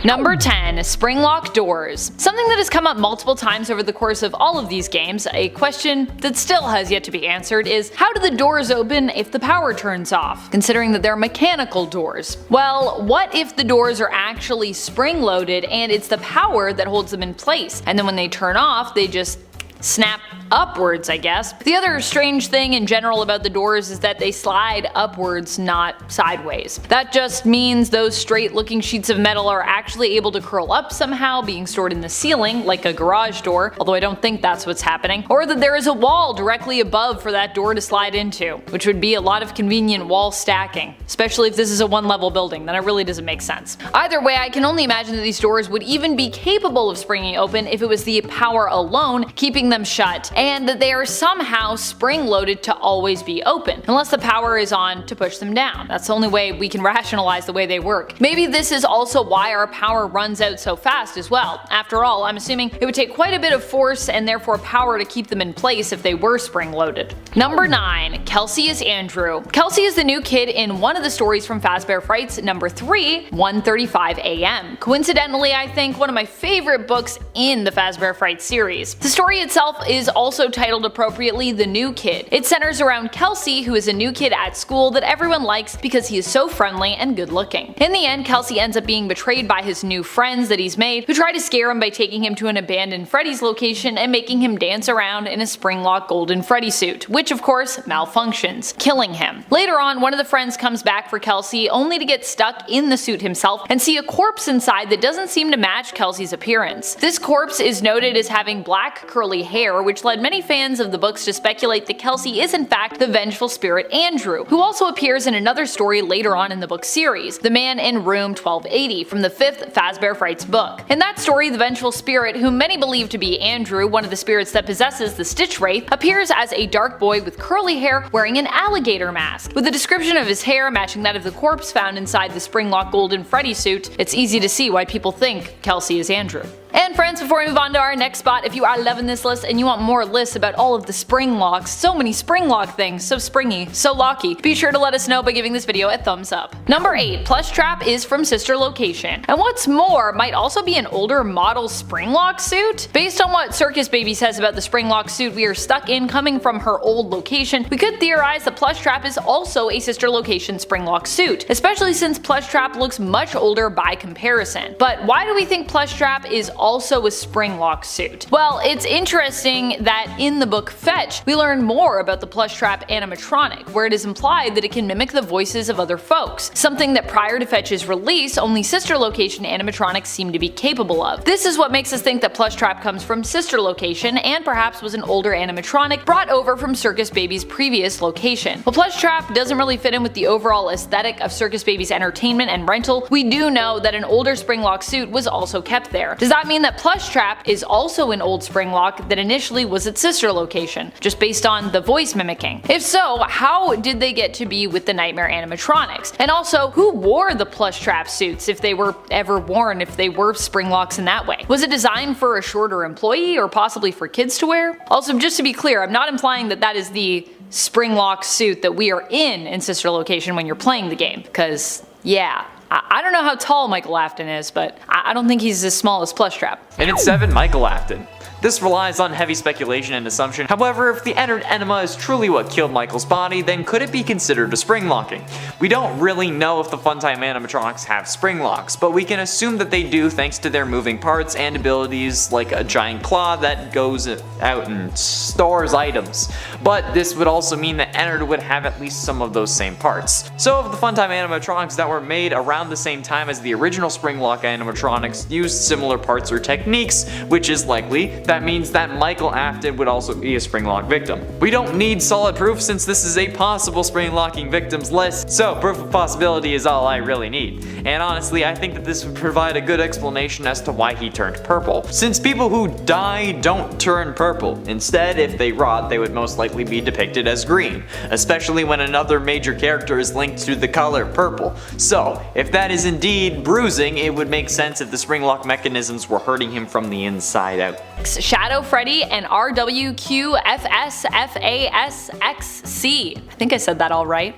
Number 10. Springlock doors. Something that has come up multiple times over the course of all of these games, a question that still has yet to be answered, is how do the doors open if the power turns off, considering that they're mechanical doors? Well, what if the doors are actually spring-loaded and it's the power that holds them in place, and then when they turn off they just snap upwards, I guess. The other strange thing in general about the doors is that they slide upwards, not sideways. That just means those straight looking sheets of metal are actually able to curl up somehow, being stored in the ceiling like a garage door, although I don't think that's what's happening, or that there is a wall directly above for that door to slide into, which would be a lot of convenient wall stacking, especially if this is a one-level building. Then it really doesn't make sense. Either way, I can only imagine that these doors would even be capable of springing open if it was the power alone keeping them shut, and that they are somehow spring-loaded to always be open, unless the power is on to push them down. That's the only way we can rationalize the way they work. Maybe this is also why our power runs out so fast as well. After all, I'm assuming it would take quite a bit of force and therefore power to keep them in place if they were spring-loaded. Number 9. Kelsey is Andrew. Kelsey is the new kid in one of the stories from Fazbear Frights, number 3, 1:35 AM. Coincidentally, I think one of my favorite books in the Fazbear Frights series. The story itself is also titled appropriately The New Kid. It centers around Kelsey, who is a new kid at school that everyone likes because he is so friendly and good looking. In the end, Kelsey ends up being betrayed by his new friends that he's made, who try to scare him by taking him to an abandoned Freddy's location and making him dance around in a Springlock golden Freddy suit, which of course malfunctions, killing him. Later on, one of the friends comes back for Kelsey only to get stuck in the suit himself and see a corpse inside that doesn't seem to match Kelsey's appearance. This corpse is noted as having black curly hair, which led many fans of the books to speculate that Kelsey is in fact the vengeful spirit Andrew, who also appears in another story later on in the book series, The Man in Room 1280 from the 5th Fazbear Frights book. In that story, the vengeful spirit, whom many believe to be Andrew, one of the spirits that possesses the Stitch Wraith, appears as a dark boy with curly hair wearing an alligator mask. With a description of his hair matching that of the corpse found inside the Springlock golden Freddy suit, it's easy to see why people think Kelsey is Andrew. And friends, before we move on to our next spot, if you are loving this list and you want more lists about all of the Springlocks, so many Springlock things, so springy, so locky, be sure to let us know by giving this video a thumbs up. Number 8. Plush Trap is from Sister Location, and what's more, might also be an older model Springlock suit? Based on what Circus Baby says about the Springlock suit we are stuck in coming from her old location, we could theorize that Plush Trap is also a Sister Location Springlock suit, especially since Plush Trap looks much older by comparison. But why do we think Plush Trap is also a Springlock suit? Well, it's interesting that in the book Fetch, we learn more about the Plush Trap animatronic, where it is implied that it can mimic the voices of other folks, something that prior to Fetch's release, only Sister Location animatronics seem to be capable of. This is what makes us think that Plush Trap comes from Sister Location and perhaps was an older animatronic brought over from Circus Baby's previous location. While Plush Trap doesn't really fit in with the overall aesthetic of Circus Baby's entertainment and rental, we do know that an older Springlock suit was also kept there. Does that mean that Plush Trap is also an old Springlock that initially was its sister location, just based on the voice mimicking? If so, how did they get to be with the Nightmare animatronics? And also, who wore the Plush Trap suits if they were ever worn, if they were Springlocks in that way? Was it designed for a shorter employee or possibly for kids to wear? Also, just to be clear, I'm not implying that that is the Springlock suit that we are in Sister Location when you're playing the game, because yeah. I don't know how tall Michael Afton is, but I don't think he's as small as Plush Trap. And it's 7 Michael Afton. This relies on heavy speculation and assumption. However, if the entered enema is truly what killed Michael's body, then could it be considered a spring locking? We don't really know if the Funtime animatronics have spring locks, but we can assume that they do thanks to their moving parts and abilities like a giant claw that goes out and stores items. But this would also mean that Ennard would have at least some of those same parts. So if the Funtime animatronics that were made around the same time as the original Springlock animatronics used similar parts or techniques, which is likely, that means that Michael Afton would also be a Springlock victim. We don't need solid proof since this is a possible Springlocking victims list, so proof of possibility is all I really need. And honestly, I think that this would provide a good explanation as to why he turned purple, since people who die don't turn purple. Instead, if they rot, they would most likely be depicted as green, especially when another major character is linked to the color purple. So, if that is indeed bruising, it would make sense if the Springlock mechanisms were hurting him from the inside out. Shadow Freddy and RWQFSFASXC. I think I said that all right.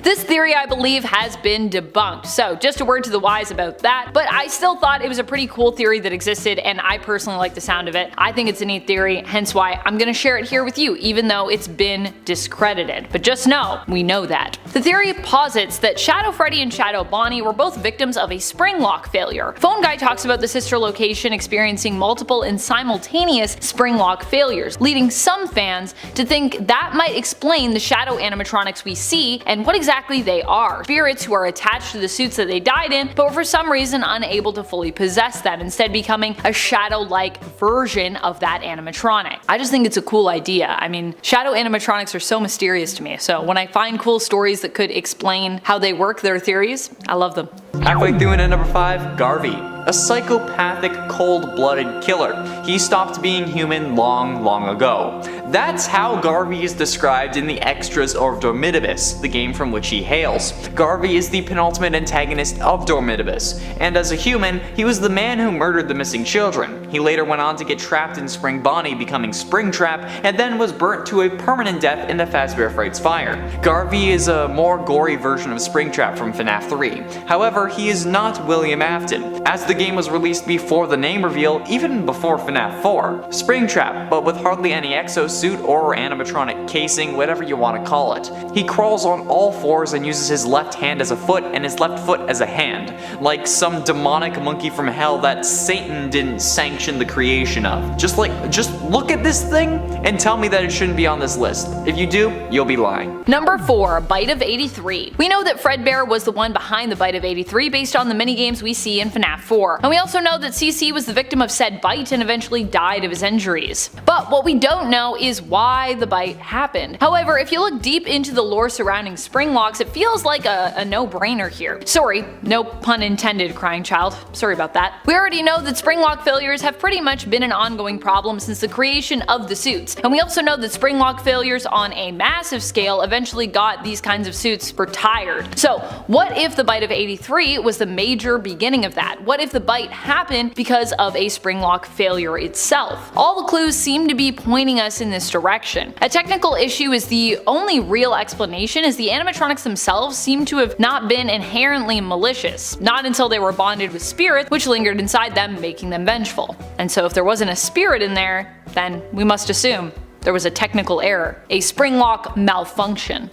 This theory, I believe, has been debunked, so just a word to the wise about that, but I still thought it was a pretty cool theory that existed, and I personally like the sound of it. I think it's a neat theory, hence why I'm gonna share it here with you, even though it's been discredited. But just know, we know that. The theory posits that Shadow Freddy and Shadow Bonnie were both victims of a Springlock failure. Phone Guy talks about the sister location experiencing multiple and simultaneous Springlock failures, leading some fans to think that might explain the shadow animatronics we see and what exactly they are. Spirits who are attached to the suits that they died in, but were for some reason unable to fully possess them, instead becoming a shadow-like version of that animatronic. I just think it's a cool idea. I mean, shadow animatronics are so mysterious to me, so when I find cool stories that could explain how they work, their theories, I love them. Halfway through into number 5, Garvey. A psychopathic, cold-blooded killer. He stopped being human long ago. That's how Garvey is described in the extras of Dormitabis, the game from which he hails. Garvey is the penultimate antagonist of Dormitabis, and as a human, he was the man who murdered the missing children. He later went on to get trapped in Spring Bonnie, becoming Springtrap, and then was burnt to a permanent death in the Fazbear Frights fire. Garvey is a more gory version of Springtrap from FNAF 3. However, he is not William Afton, as the game was released before the name reveal, even before FNAF 4. Springtrap, but with hardly any exosuit or animatronic casing, whatever you want to call it. He crawls on all fours and uses his left hand as a foot and his left foot as a hand, like some demonic monkey from hell that Satan didn't sanction the creation of. Just look at this thing and tell me that it shouldn't be on this list. If you do, you'll be lying. Number 4, Bite of 83. We know that Fredbear was the one behind the Bite of 83 based on the minigames we see in FNAF 4, and we also know that CC was the victim of said bite and eventually died of his injuries. But what we don't know is why the bite happened. However, if you look deep into the lore surrounding Springlocks, it feels like a no-brainer here. Sorry, no pun intended, crying child. Sorry about that. We already know that Springlock failures have pretty much been an ongoing problem since the creation of the suits, and we also know that Springlock failures on a massive scale eventually got these kinds of suits retired. So what if the Bite of 83 was the major beginning of that? What if the bite happened because of a Springlock failure itself? All the clues seem to be pointing us in this direction. A technical issue is the only real explanation, as the animatronics themselves seem to have not been inherently malicious, not until they were bonded with spirits which lingered inside them, making them vengeful. And so if there wasn't a spirit in there, then we must assume there was a technical error, a Springlock malfunction.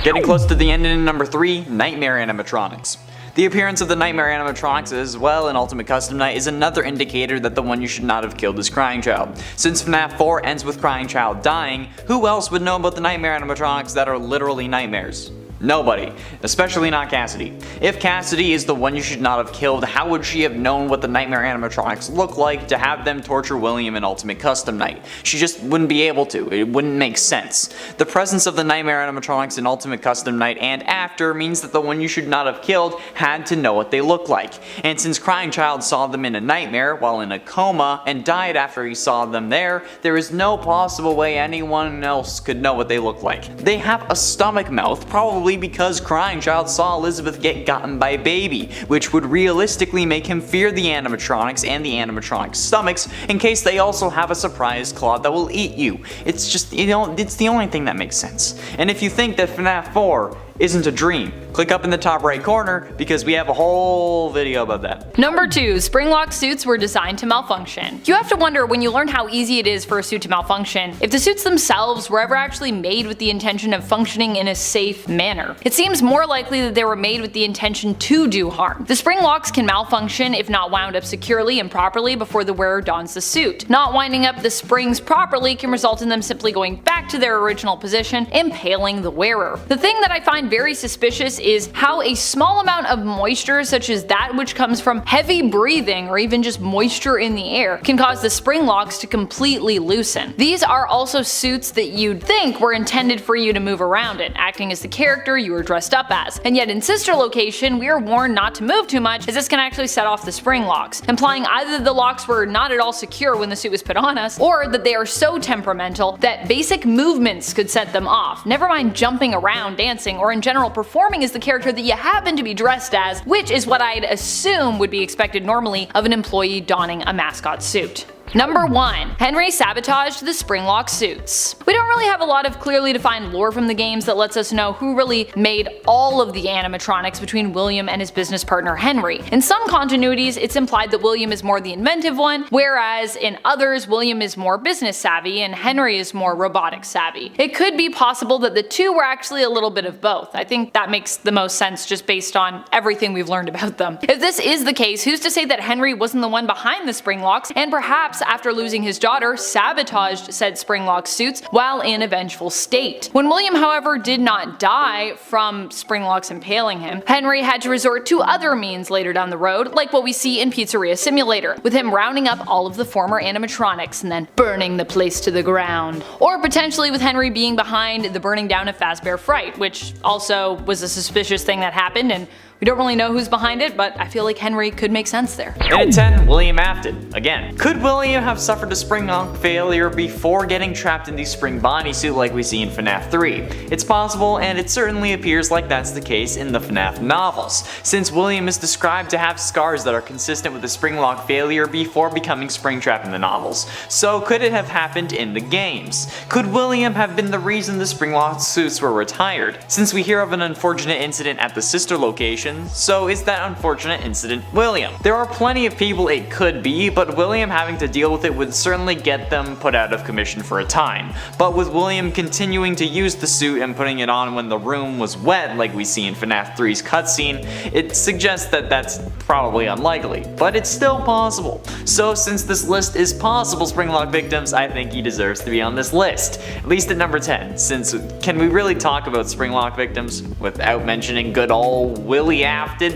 Getting close to the end in number 3, Nightmare animatronics. The appearance of the Nightmare animatronics as well in Ultimate Custom Night is another indicator that the one you should not have killed is Crying Child. Since FNAF 4 ends with Crying Child dying, who else would know about the Nightmare animatronics that are literally nightmares? Nobody, especially not Cassidy. If Cassidy is the one you should not have killed, how would she have known what the Nightmare animatronics look like to have them torture William in Ultimate Custom Night? She just wouldn't be able to. It wouldn't make sense. The presence of the Nightmare animatronics in Ultimate Custom Night and after means that the one you should not have killed had to know what they look like. And since Crying Child saw them in a nightmare while in a coma and died after he saw them there is no possible way anyone else could know what they look like. They have a stomach mouth, probably because Crying Child saw Elizabeth get gotten by a baby, which would realistically make him fear the animatronics and the animatronic stomachs in case they also have a surprise claw that will eat you. It's just, it's the only thing that makes sense. And if you think that FNAF 4 isn't a dream, click up in the top right corner because we have a whole video about that. Number 2, Springlock suits were designed to malfunction. You have to wonder when you learn how easy it is for a suit to malfunction, if the suits themselves were ever actually made with the intention of functioning in a safe manner. It seems more likely that they were made with the intention to do harm. The Springlocks can malfunction if not wound up securely and properly before the wearer dons the suit. Not winding up the springs properly can result in them simply going back to their original position, impaling the wearer. The thing that I find very suspicious is how a small amount of moisture, such as that which comes from heavy breathing or even just moisture in the air, can cause the Springlocks to completely loosen. These are also suits that you'd think were intended for you to move around in, acting as the character you were dressed up as, and yet in Sister Location we are warned not to move too much as this can actually set off the Springlocks, implying either that the locks were not at all secure when the suit was put on us, or that they are so temperamental that basic movements could set them off, never mind jumping around, dancing, or in general performing as the character that you happen to be dressed as, which is what I'd assume would be expected normally of an employee donning a mascot suit. Number 1. Henry sabotaged the Springlock suits. We don't really have a lot of clearly defined lore from the games that lets us know who really made all of the animatronics between William and his business partner Henry. In some continuities, it's implied that William is more the inventive one, whereas in others, William is more business savvy and Henry is more robotic savvy. It could be possible that the two were actually a little bit of both. I think that makes the most sense just based on everything we've learned about them. If this is the case, who's to say that Henry wasn't the one behind the Springlocks, and perhaps after losing his daughter, sabotaged said Springlock suits while in a vengeful state. When William, however, did not die from Springlocks impaling him, Henry had to resort to other means later down the road, like what we see in Pizzeria Simulator, with him rounding up all of the former animatronics and then burning the place to the ground. Or potentially with Henry being behind the burning down of Fazbear Fright, which also was a suspicious thing that happened, and we don't really know who's behind it, but I feel like Henry could make sense there. And at 10, William Afton. Again, could William have suffered a Springlock failure before getting trapped in the Spring Bonnie suit like we see in FNAF 3? It's possible, and it certainly appears like that's the case in the FNAF novels, since William is described to have scars that are consistent with the Springlock failure before becoming Springtrap in the novels. So could it have happened in the games? Could William have been the reason the Springlock suits were retired? Since we hear of an unfortunate incident at the sister location, so is that unfortunate incident William? There are plenty of people it could be, but William having to deal with it would certainly get them put out of commission for a time. But with William continuing to use the suit and putting it on when the room was wet like we see in FNAF 3's cutscene, it suggests that that's probably unlikely, but it's still possible. So since this list is possible Springlock victims, I think he deserves to be on this list, at least at number 10, since can we really talk about Springlock victims without mentioning good old Willie Afton?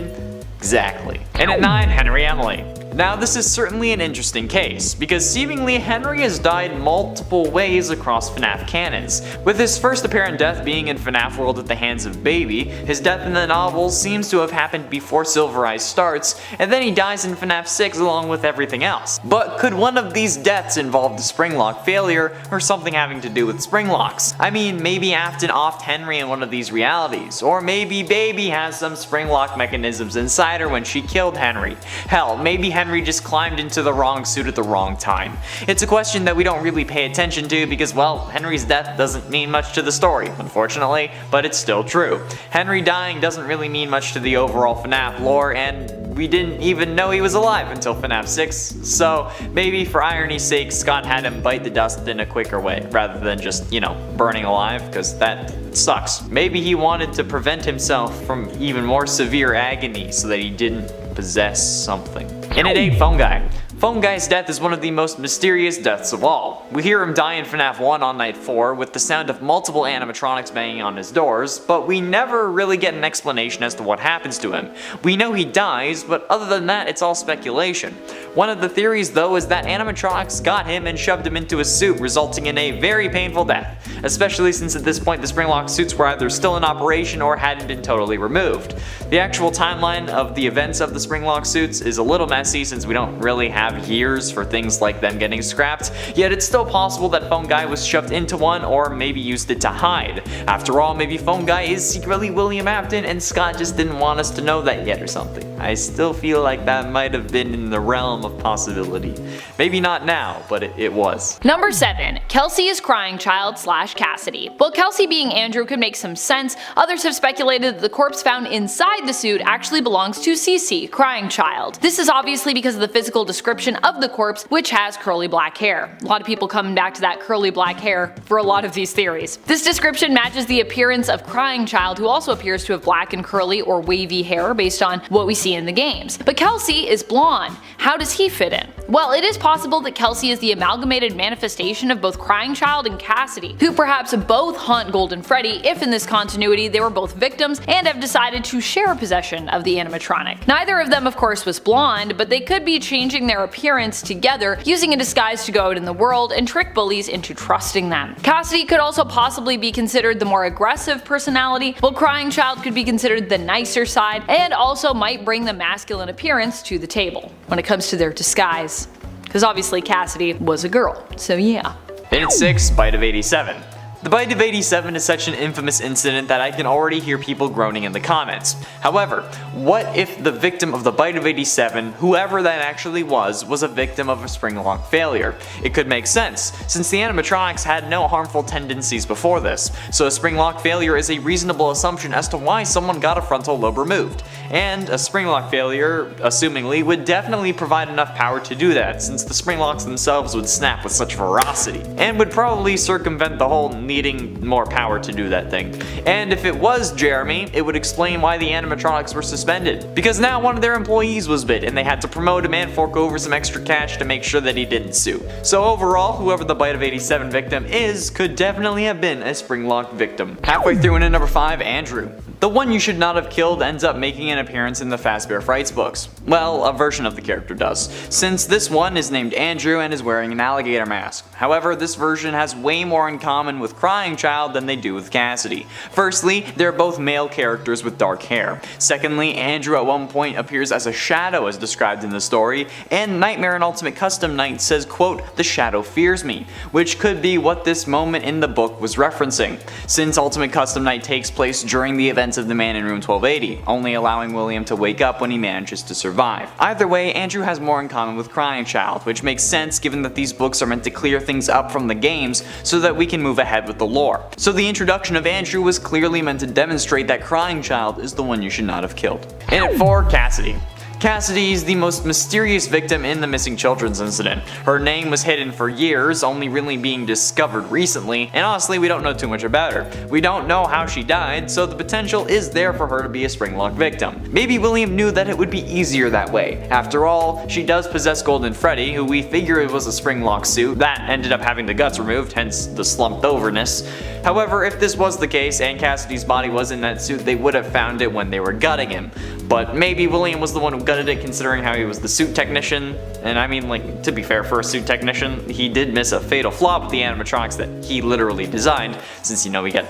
Exactly. And at 9, Henry Emily. Now this is certainly an interesting case, because seemingly Henry has died multiple ways across FNAF canons, with his first apparent death being in FNAF World at the hands of Baby. His death in the novels seems to have happened before Silver Eyes starts, and then he dies in FNAF 6 along with everything else. But could one of these deaths involve the Springlock failure, or something having to do with Springlocks? I mean, maybe Afton offed Henry in one of these realities, or maybe Baby has some Springlock mechanisms inside her when she killed Henry. Hell, maybe Henry just climbed into the wrong suit at the wrong time. It's a question that we don't really pay attention to because, well, Henry's death doesn't mean much to the story, unfortunately, but it's still true. Henry dying doesn't really mean much to the overall FNAF lore, and we didn't even know he was alive until FNAF 6, so maybe for irony's sake Scott had him bite the dust in a quicker way, rather than just, you know, burning alive, because that sucks. Maybe he wanted to prevent himself from even more severe agony so that he didn't possess something. And at 8, Phone Guy. Phone Guy's death is one of the most mysterious deaths of all. We hear him die in FNAF 1 on night 4 with the sound of multiple animatronics banging on his doors, but we never really get an explanation as to what happens to him. We know he dies, but other than that it's all speculation. One of the theories though is that animatronics got him and shoved him into a suit, resulting in a very painful death, especially since at this point the Springlock suits were either still in operation or hadn't been totally removed. The actual timeline of the events of the Springlock suits is a little messy since we don't really have years for things like them getting scrapped, yet it's still possible that Phone Guy was shoved into one or maybe used it to hide. After all, maybe Phone Guy is secretly William Afton and Scott just didn't want us to know that yet or something. I still feel like that might have been in the realm of possibility. Maybe not now, but it was. Number 7. Kelsey is crying child / Cassidy. While Kelsey being Andrew could make some sense, others have speculated that the corpse found inside the suit actually belongs to Cece, crying child. This is obviously because of the physical description of the corpse, which has curly black hair. A lot of people coming back to that curly black hair for a lot of these theories. This description matches the appearance of crying child, who also appears to have black and curly or wavy hair based on what we see in the games. But Kelsey is blonde. How does he fit in? Well, it is possible that Kelsey is the amalgamated manifestation of both crying child and Cassidy, who perhaps both haunt Golden Freddy if in this continuity they were both victims and have decided to share possession of the animatronic. Neither of them of course was blonde, but they could be changing their appearance together, using a disguise to go out in the world and trick bullies into trusting them. Cassidy could also possibly be considered the more aggressive personality, while crying child could be considered the nicer side and also might bring the masculine appearance to the table when it comes to their disguise. Because obviously Cassidy was a girl, so yeah. Then at 6, Bite of 87. The bite of 87 is such an infamous incident that I can already hear people groaning in the comments. However, what if the victim of the bite of 87, whoever that actually was a victim of a Springlock failure? It could make sense, since the animatronics had no harmful tendencies before this, so a Springlock failure is a reasonable assumption as to why someone got a frontal lobe removed. And a Springlock failure, assumingly, would definitely provide enough power to do that, since the Springlocks themselves would snap with such ferocity, and would probably circumvent the whole needing more power to do that thing. And if it was Jeremy, it would explain why the animatronics were suspended, because now one of their employees was bit and they had to promote him and fork over some extra cash to make sure that he didn't sue. So overall, whoever the bite of 87 victim is could definitely have been a Springlock victim. Halfway through in at number 5, Andrew. The one you should not have killed ends up making an appearance in the Fazbear Frights books. Well, a version of the character does, since this one is named Andrew and is wearing an alligator mask. However, this version has way more in common with Crying Child than they do with Cassidy. Firstly, they're both male characters with dark hair. Secondly, Andrew at one point appears as a shadow as described in the story, and Nightmare in Ultimate Custom Night says, quote, "The shadow fears me," which could be what this moment in the book was referencing, since Ultimate Custom Night takes place during the events of the Man in Room 1280, only allowing William to wake up when he manages to survive. Either way, Andrew has more in common with Crying Child, which makes sense given that these books are meant to clear things up from the games so that we can move ahead with the lore. So the introduction of Andrew was clearly meant to demonstrate that Crying Child is the one you should not have killed. In at 4, Cassidy. Cassidy is the most mysterious victim in the missing children's incident. Her name was hidden for years, only really being discovered recently, and honestly we don't know too much about her. We don't know how she died, so the potential is there for her to be a Springlock victim. Maybe William knew that it would be easier that way. After all, she does possess Golden Freddy, who we figured was a Springlock suit, that ended up having the guts removed, hence the slumped overness. However, if this was the case and Cassidy's body was in that suit, they would have found it when they were gutting him. But maybe William was the one who gutted it, considering how he was the suit technician. And I mean, like, to be fair, for a suit technician, he did miss a fatal flaw with the animatronics that he literally designed, since, you know, he got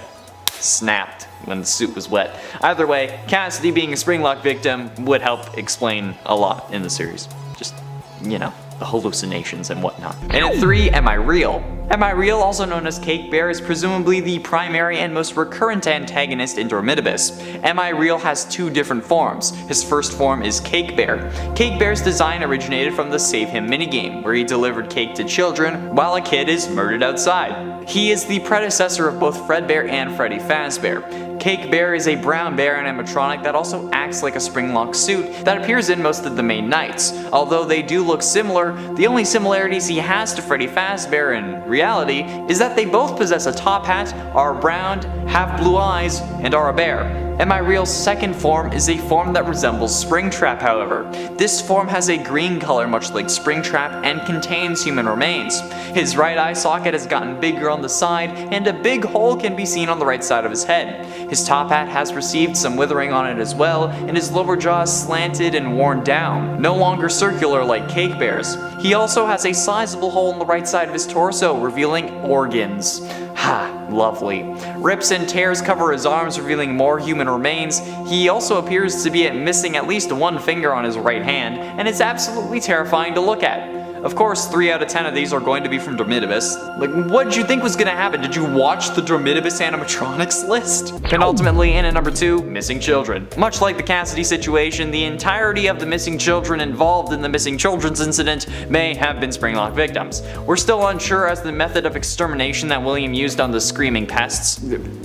snapped when the suit was wet. Either way, Cassidy being a Springlock victim would help explain a lot in the series. Just, you know, the hallucinations and whatnot. And at 3, Am I Real? Am I Real, also known as Cake Bear, is presumably the primary and most recurrent antagonist in Dormitabis. Am I Real has 2 different forms. His first form is Cake Bear. Cake Bear's design originated from the Save Him minigame, where he delivered cake to children while a kid is murdered outside. He is the predecessor of both Fredbear and Freddy Fazbear. Cake Bear is a brown bear animatronic that also acts like a Springlock suit that appears in most of the main nights. Although they do look similar, the only similarities he has to Freddy Fazbear in reality is that they both possess a top hat, are brown, have blue eyes, and are a bear. Am I Real's second form is a form that resembles Springtrap, however. This form has a green color much like Springtrap and contains human remains. His right eye socket has gotten bigger on the side and a big hole can be seen on the right side of his head. His top hat has received some withering on it as well, and his lower jaw is slanted and worn down, no longer circular like Cake Bear's. He also has a sizable hole in the right side of his torso, revealing organs. Ha, lovely. Rips and tears cover his arms, revealing more human remains. He also appears to be missing at least 1 finger on his right hand, and it's absolutely terrifying to look at. Of course, 3 out of 10 of these are going to be from Dormitabis. Like, what did you think was gonna happen? Did you watch the Dormitabis animatronics list? And ultimately, in at number 2, Missing Children. Much like the Cassidy situation, the entirety of the missing children involved in the missing children's incident may have been Springlock victims. We're still unsure as the method of extermination that William used on the screaming pests.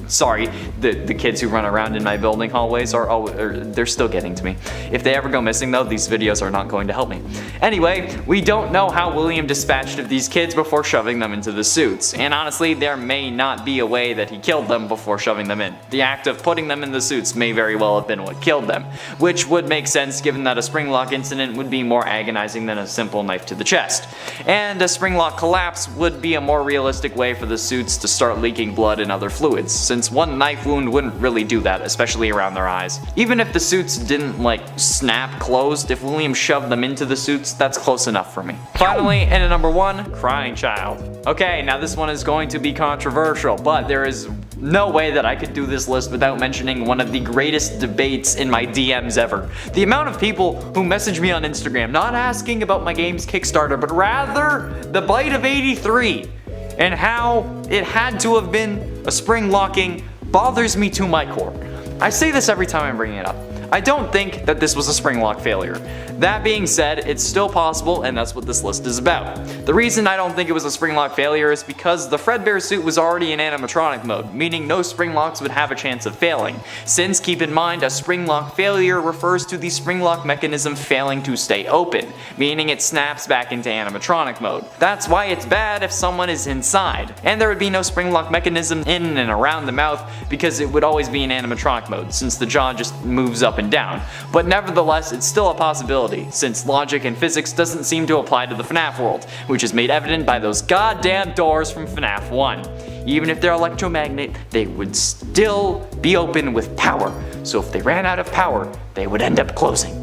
Sorry, the kids who run around in my building hallways they're still getting to me. If they ever go missing though, these videos are not going to help me. Anyway, we don't know how William dispatched of these kids before shoving them into the suits, and honestly there may not be a way that he killed them before shoving them in. The act of putting them in the suits may very well have been what killed them, which would make sense given that a Springlock incident would be more agonizing than a simple knife to the chest. And a Springlock collapse would be a more realistic way for the suits to start leaking blood and other fluids, since 1 knife wound wouldn't really do that, especially around their eyes. Even if the suits didn't like snap closed, if William shoved them into the suits, that's close enough for me. Finally, and at number 1, Crying Child. Okay, now this one is going to be controversial, but there is no way that I could do this list without mentioning one of the greatest debates in my DMs ever. The amount of people who message me on Instagram, not asking about my game's Kickstarter, but rather the bite of 83. and how it had to have been a spring locking bothers me to my core. I say this every time I bring it up. I don't think that this was a spring lock failure. That being said, it's still possible, and that's what this list is about. The reason I don't think it was a spring lock failure is because the Fredbear suit was already in animatronic mode, meaning no spring locks would have a chance of failing. Since, keep in mind, a spring lock failure refers to the spring lock mechanism failing to stay open, meaning it snaps back into animatronic mode. That's why it's bad if someone is inside, and there would be no spring lock mechanism in and around the mouth because it would always be in animatronic mode, since the jaw just moves up and down. But nevertheless, it's still a possibility, since logic and physics doesn't seem to apply to the FNAF world, which is made evident by those goddamn doors from FNAF 1. Even if they're electromagnet, they would still be open with power, so if they ran out of power, they would end up closing.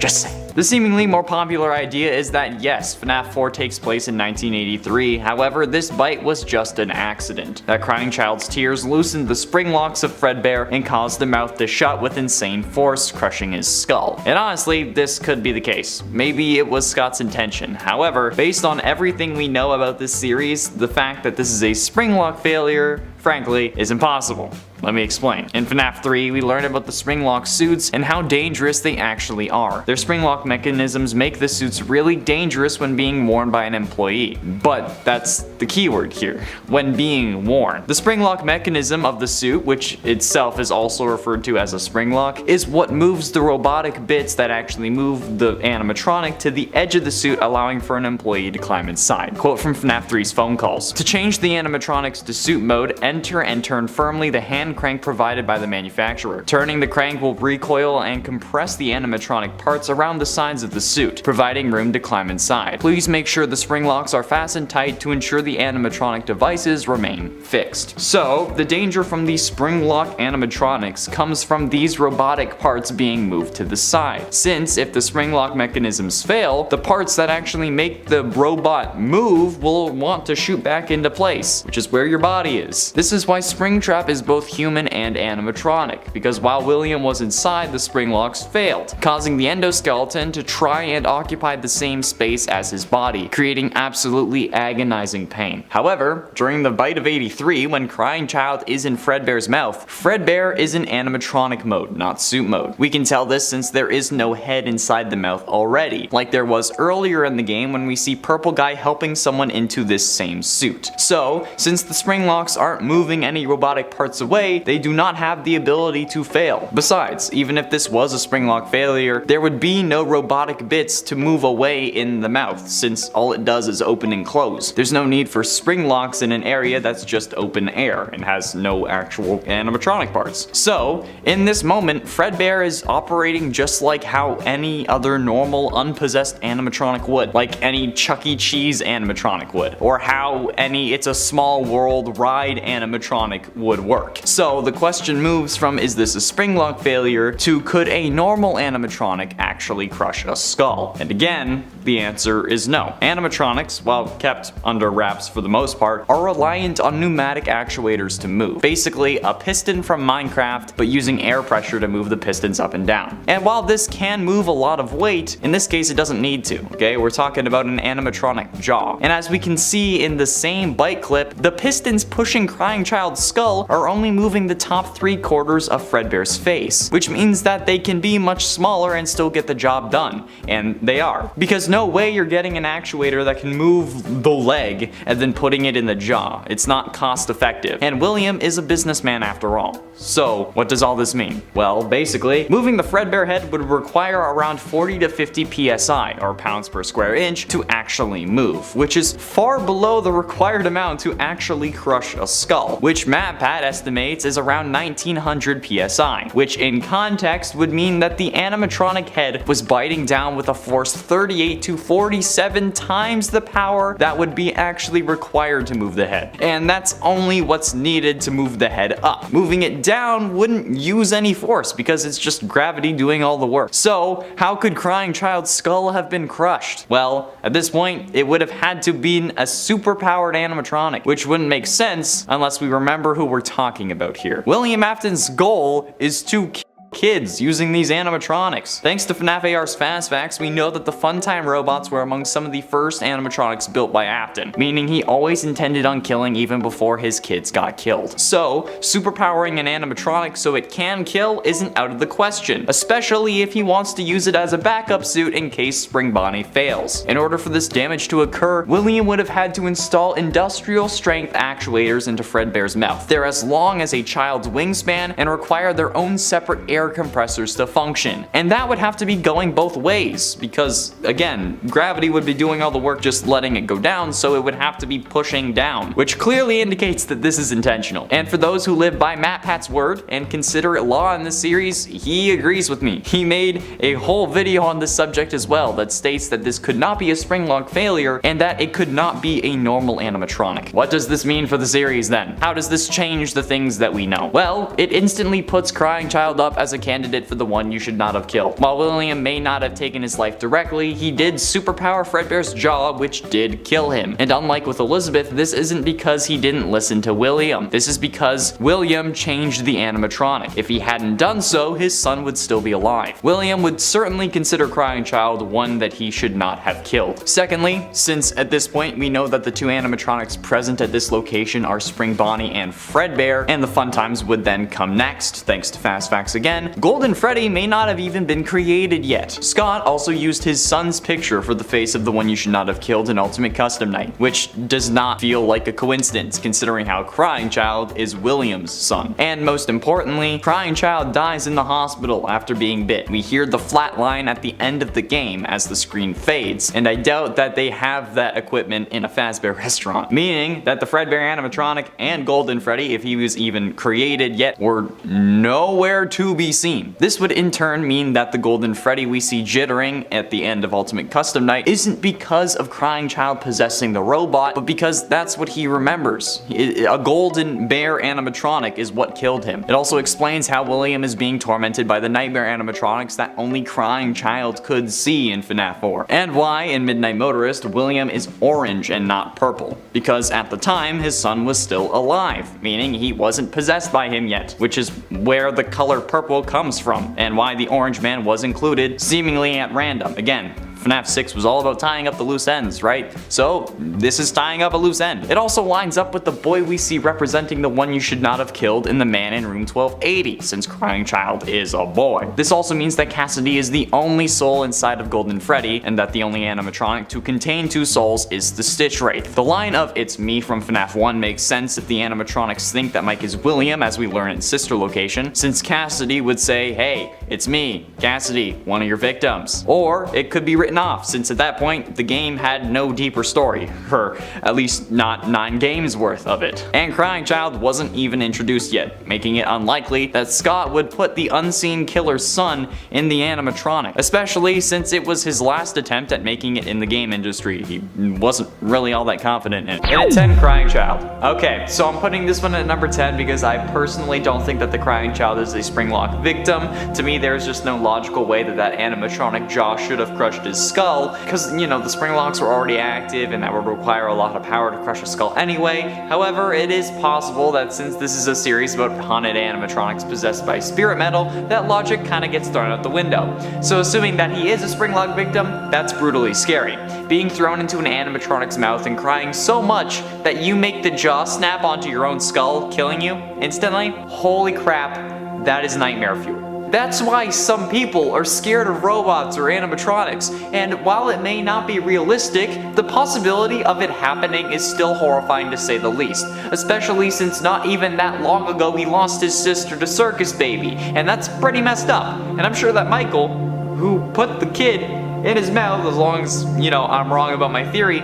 Just saying. The seemingly more popular idea is that yes, FNAF 4 takes place in 1983, however this bite was just an accident. That crying child's tears loosened the spring locks of Fredbear and caused the mouth to shut with insane force, crushing his skull. And honestly, this could be the case. Maybe it was Scott's intention. However, based on everything we know about this series, the fact that this is a spring lock failure, frankly, is impossible. Let me explain. In FNAF 3, we learned about the spring lock suits and how dangerous they actually are. Their spring lock mechanisms make the suits really dangerous when being worn by an employee. But that's the keyword here, when being worn. The spring lock mechanism of the suit, which itself is also referred to as a spring lock, is what moves the robotic bits that actually move the animatronic to the edge of the suit, allowing for an employee to climb inside. Quote from FNAF 3's phone calls. To change the animatronics to suit mode, enter and turn firmly the hand crank provided by the manufacturer. Turning the crank will recoil and compress the animatronic parts around the sides of the suit, providing room to climb inside. Please make sure the spring locks are fastened tight to ensure the animatronic devices remain fixed. So, the danger from these spring lock animatronics comes from these robotic parts being moved to the side. Since if the spring lock mechanisms fail, the parts that actually make the robot move will want to shoot back into place, which is where your body is. This is why Springtrap is both human and animatronic, because while William was inside, the spring locks failed, causing the endoskeleton to try and occupy the same space as his body, creating absolutely agonizing pain. However, during the bite of 83, when Crying Child is in Fredbear's mouth, Fredbear is in animatronic mode, not suit mode. We can tell this since there is no head inside the mouth already, like there was earlier in the game when we see Purple Guy helping someone into this same suit. So, since the spring locks aren't moving any robotic parts away, they do not have the ability to fail. Besides, even if this was a spring lock failure, there would be no robotic bits to move away in the mouth, since all it does is open and close. There's no need for spring locks in an area that's just open air and has no actual animatronic parts. So, in this moment, Fredbear is operating just like how any other normal unpossessed animatronic would, like any Chuck E. Cheese animatronic would, or how any It's a Small World ride animatronic would work. So the question moves from is this a spring lock failure to could a normal animatronic actually crush a skull? And again, the answer is no. Animatronics, while kept under wraps for the most part, are reliant on pneumatic actuators to move. Basically a piston from Minecraft, but using air pressure to move the pistons up and down. And while this can move a lot of weight, in this case it doesn't need to, okay? We're talking about an animatronic jaw. And as we can see in the same bite clip, the pistons pushing Crying Child's skull are only moving the top 3/4 of Fredbear's face, which means that they can be much smaller and still get the job done. And they are. Because no way you're getting an actuator that can move the leg and then putting it in the jaw. It's not cost effective. And William is a businessman after all. So, what does all this mean? Well, basically, moving the Fredbear head would require around 40 to 50 psi, or pounds per square inch, to actually move, which is far below the required amount to actually crush a skull, which MatPat estimates is around 1900 psi, which in context would mean that the animatronic head was biting down with a force 38 to 47 times the power that would be actually required to move the head. And that's only what's needed to move the head up. Moving it down wouldn't use any force because it's just gravity doing all the work. So how could Crying Child's skull have been crushed? Well, at this point, it would have had to be a super-powered animatronic, which wouldn't make sense unless we remember who we're talking about here. William Afton's goal is to kids using these animatronics. Thanks to FNAF AR's Fast Facts, we know that the Funtime robots were among some of the first animatronics built by Afton, meaning he always intended on killing even before his kids got killed. So, superpowering an animatronic so it can kill isn't out of the question, especially if he wants to use it as a backup suit in case Spring Bonnie fails. In order for this damage to occur, William would have had to install industrial strength actuators into Fredbear's mouth. They're as long as a child's wingspan and require their own separate air compressors to function. And that would have to be going both ways, because again, gravity would be doing all the work just letting it go down, so it would have to be pushing down, which clearly indicates that this is intentional. And for those who live by MatPat's word and consider it law in this series, he agrees with me. He made a whole video on this subject as well that states that this could not be a Springlock failure and that it could not be a normal animatronic. What does this mean for the series then? How does this change the things that we know? Well, it instantly puts Crying Child up as a candidate for the one you should not have killed. While William may not have taken his life directly, he did superpower Fredbear's jaw, which did kill him. And unlike with Elizabeth, this isn't because he didn't listen to William. This is because William changed the animatronic. If he hadn't done so, his son would still be alive. William would certainly consider Crying Child one that he should not have killed. Secondly, since at this point we know that the two animatronics present at this location are Spring Bonnie and Fredbear, and the fun times would then come next, thanks to Fast Facts again, Golden Freddy may not have even been created yet. Scott also used his son's picture for the face of the one you should not have killed in Ultimate Custom Night, which does not feel like a coincidence considering how Crying Child is William's son. And most importantly, Crying Child dies in the hospital after being bit. We hear the flat line at the end of the game as the screen fades, and I doubt that they have that equipment in a Fazbear restaurant, meaning that the Fredbear animatronic and Golden Freddy, if he was even created yet, were nowhere to be seen. This would in turn mean that the Golden Freddy we see jittering at the end of Ultimate Custom Night isn't because of Crying Child possessing the robot, but because that's what he remembers. A golden bear animatronic is what killed him. It also explains how William is being tormented by the nightmare animatronics that only Crying Child could see in FNAF 4, and why in Midnight Motorist William is orange and not purple, because at the time his son was still alive, meaning he wasn't possessed by him yet, which is where the color purple comes from, and why the orange man was included seemingly at random. Again, FNAF 6 was all about tying up the loose ends, right? So this is tying up a loose end. It also lines up with the boy we see representing the one you should not have killed in the man in room 1280, since Crying Child is a boy. This also means that Cassidy is the only soul inside of Golden Freddy, and that the only animatronic to contain two souls is the Stitch Wraith. The line of "It's me" from FNAF 1 makes sense if the animatronics think that Mike is William, as we learn in Sister Location, since Cassidy would say, "Hey, it's me, Cassidy, one of your victims." Or it could be written off, since at that point the game had no deeper story, or at least not 9 games worth of it. And Crying Child wasn't even introduced yet, making it unlikely that Scott would put the unseen killer's son in the animatronic, especially since it was his last attempt at making it in the game industry. He wasn't really all that confident in it. And at 10, Crying Child. Okay, so I'm putting this one at number 10 because I personally don't think that the Crying Child is a Springlock victim. To me, there's just no logical way that that animatronic jaw should have crushed his skull, because, you know, the Springlocks were already active and that would require a lot of power to crush a skull anyway. However, it is possible that since this is a series about haunted animatronics possessed by spirit metal, that logic kind of gets thrown out the window. So assuming that he is a Springlock victim, that's brutally scary. Being thrown into an animatronic's mouth and crying so much that you make the jaw snap onto your own skull, killing you instantly? Holy crap, that is nightmare fuel. That's why some people are scared of robots or animatronics, and while it may not be realistic, the possibility of it happening is still horrifying to say the least, especially since not even that long ago he lost his sister to Circus Baby, and that's pretty messed up. And I'm sure that Michael, who put the kid in his mouth, as long as, you know, I'm wrong about my theory,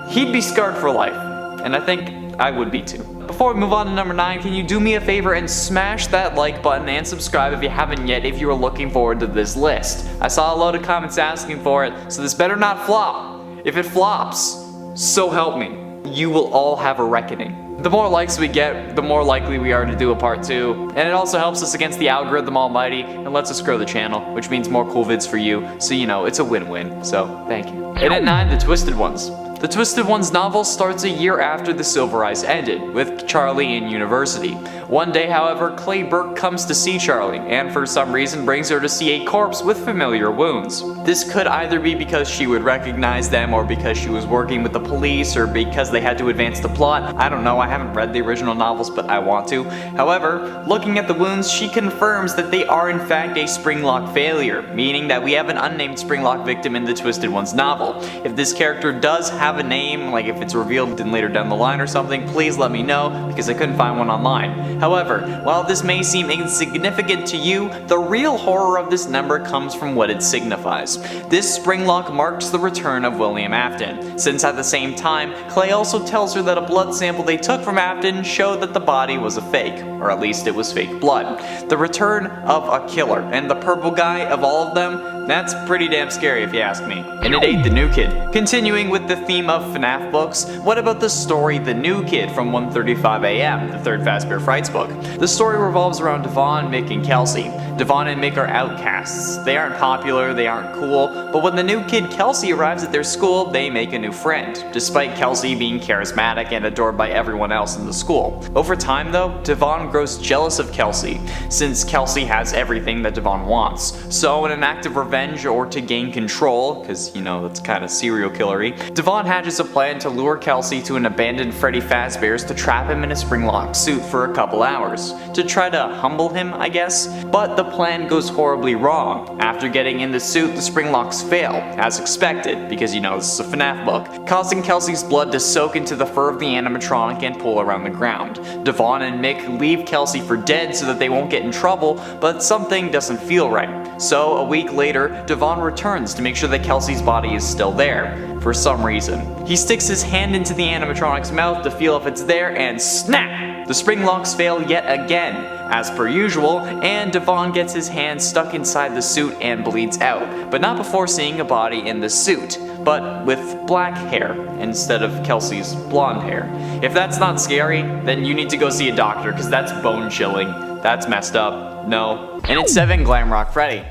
he'd be scarred for life, and I think I would be too. Before we move on to number 9, can you do me a favor and smash that like button and subscribe if you haven't yet if you are looking forward to this list. I saw a load of comments asking for it, so this better not flop. If it flops, so help me, you will all have a reckoning. The more likes we get, the more likely we are to do a part 2, and it also helps us against the algorithm almighty and lets us grow the channel, which means more cool vids for you, so you know, it's a win-win, so thank you. And at 9, The Twisted Ones. The Twisted Ones novel starts a year after the Silver Eyes ended, with Charlie in university. One day, however, Clay Burke comes to see Charlie, and for some reason brings her to see a corpse with familiar wounds. This could either be because she would recognize them, or because she was working with the police, or because they had to advance the plot. I don't know, I haven't read the original novels, but I want to. However, looking at the wounds, she confirms that they are in fact a Springlock failure, meaning that we have an unnamed Springlock victim in the Twisted Ones novel. If this character does have a name, like if it's revealed in later down the line or something, please let me know, because I couldn't find one online. However, while this may seem insignificant to you, the real horror of this number comes from what it signifies. This Springlock marks the return of William Afton, since at the same time, Clay also tells her that a blood sample they took from Afton showed that the body was a fake, or at least it was fake blood. The return of a killer, and the purple guy of all of them, that's pretty damn scary if you ask me. And it ain't the new kid. Continuing with the theme of FNAF books, what about the story The New Kid from 1:35 AM, the third Fazbear Frights book? The story revolves around Devon, Mick, and Kelsey. Devon and Mick are outcasts. They aren't popular, they aren't cool, but when the new kid Kelsey arrives at their school, they make a new friend, despite Kelsey being charismatic and adored by everyone else in the school. Over time though, Devon grows jealous of Kelsey, since Kelsey has everything that Devon wants. So in an act of revenge or to gain control, because you know that's kind of serial killery, Devon hatches a plan to lure Kelsey to an abandoned Freddy Fazbear's to trap him in a Springlock suit for a couple hours, to try to humble him, I guess. But the plan goes horribly wrong. After getting in the suit, the Springlocks fail, as expected, because you know this is a FNAF book, causing Kelsey's blood to soak into the fur of the animatronic and pool around the ground. Devon and Mick leave Kelsey for dead so that they won't get in trouble, but something doesn't feel right. So a week later, Devon returns to make sure that Kelsey's body is still there, for some reason. He sticks his hand into the animatronic's mouth to feel if it's there, and snap! The Springlocks fail yet again, as per usual, and Devon gets his hand stuck inside the suit and bleeds out, but not before seeing a body in the suit, but with black hair instead of Kelsey's blonde hair. If that's not scary, then you need to go see a doctor, because that's bone chilling. That's messed up. No. And it's 7 Glamrock Freddy.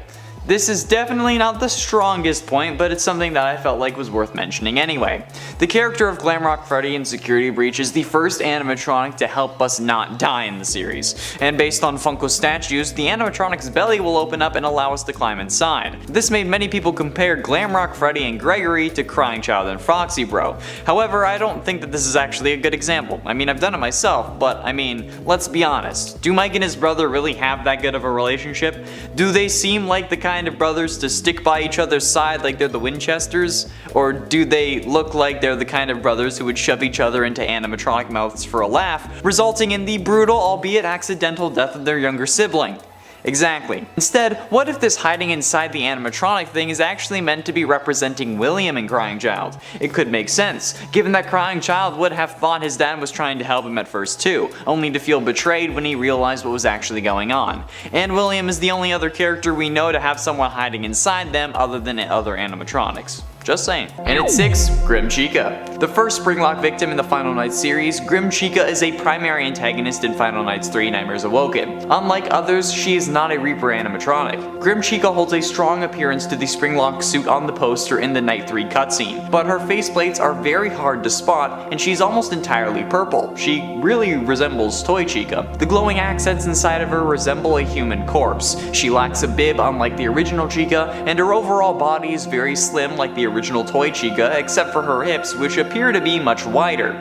This is definitely not the strongest point, but it's something that I felt like was worth mentioning anyway. The character of Glamrock Freddy in Security Breach is the first animatronic to help us not die in the series, and based on Funko statues, the animatronic's belly will open up and allow us to climb inside. This made many people compare Glamrock Freddy and Gregory to Crying Child and Foxy Bro. However, I don't think that this is actually a good example. I mean, I've done it myself, but I mean, let's be honest. Do Mike and his brother really have that good of a relationship? Do they seem like the kind of brothers to stick by each other's side like they're the Winchesters? Or do they look like they're the kind of brothers who would shove each other into animatronic mouths for a laugh, resulting in the brutal, albeit accidental, death of their younger sibling? Exactly. Instead, what if this hiding inside the animatronic thing is actually meant to be representing William in Crying Child? It could make sense, given that Crying Child would have thought his dad was trying to help him at first too, only to feel betrayed when he realized what was actually going on. And William is the only other character we know to have someone hiding inside them other than other animatronics. Just saying. And at 6, Grim Chica. The first Springlock victim in the Final Night series, Grim Chica is a primary antagonist in Final Nights 3 Nightmares Awoken. Unlike others, she is not a Reaper animatronic. Grim Chica holds a strong appearance to the Springlock suit on the poster in the Night 3 cutscene, but her faceplates are very hard to spot and she's almost entirely purple. She really resembles Toy Chica. The glowing accents inside of her resemble a human corpse. She lacks a bib unlike the original Chica, and her overall body is very slim like the original Toy Chica, except for her hips, which appear to be much wider.